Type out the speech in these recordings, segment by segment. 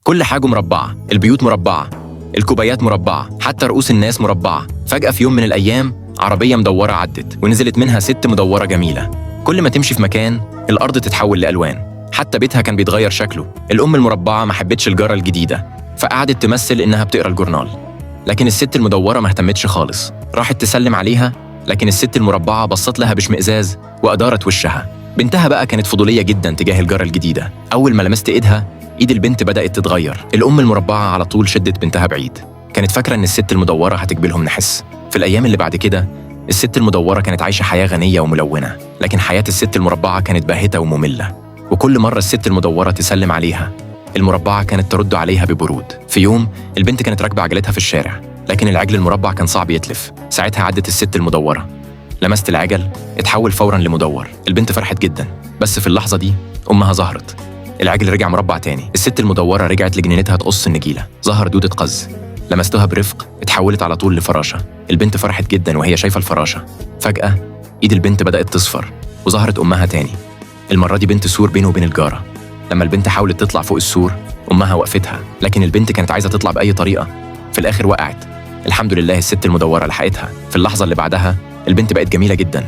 كل حاجة مربعة، البيوت مربعة، الكوبايات مربعة، حتى رؤوس الناس مربعة. فجأة في يوم من الأيام عربية مدورة عدت ونزلت منها ست مدورة جميلة. كل ما تمشي في مكان الأرض تتحول لألوان، حتى بيتها كان بيتغير شكله. الأم المربعة ما حبتش الجارة الجديدة فقعدت تمثل إنها بتقرأ الجورنال، لكن الست المدورة ما اهتمتش خالص. راحت تسلم عليها، لكن الست المربعة بصت لها باشمئزاز وأدارت وشها. بنتها بقى كانت فضولية جدا تجاه الجارة الجديدة. أول ما لمست إيدها، إيد البنت بدأت تتغير. الأم المربعة على طول شدت بنتها بعيد، كانت فاكرة إن الست المدورة هتجبلهم نحس. في الأيام اللي بعد كده الست المدورة كانت عايشة حياة غنية وملونة، لكن حياة الست المربعة كانت باهتة ومملة. وكل مرة الست المدورة تسلم عليها، المربعة كانت ترد عليها ببرود. في يوم البنت كانت راكبة عجلتها في الشارع، لكن العجل المربع كان صعب يتلف. ساعتها عدت الست المدورة، لمست العجل اتحول فوراً لمدور. البنت فرحت جدا، بس في اللحظة دي أمها ظهرت. العجل رجع مربع تاني. الست المدورة رجعت لجنينتها تقص النجيلة، ظهر دودة قز، لمستها برفق اتحولت على طول لفراشة. البنت فرحت جدا وهي شايفة الفراشة. فجأة إيد البنت بدأت تصفر وظهرت أمها تاني، المرة دي بنت سور بينه وبين الجارة. لما البنت حاولت تطلع فوق السور أمها وقفتها، لكن البنت كانت عايزة تطلع بأي طريقة. في الآخر وقعت. الحمد لله الست المدورة لحقتها. في اللحظة اللي بعدها البنت بقت جميلة جدا،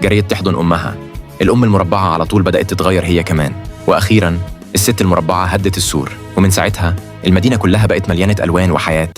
جريت تحضن أمها. الأم المربعة على طول بدأت تتغير هي كمان. وأخيرا الست المربعة هدت السور، ومن ساعتها المدينة كلها بقت مليانة ألوان وحياة.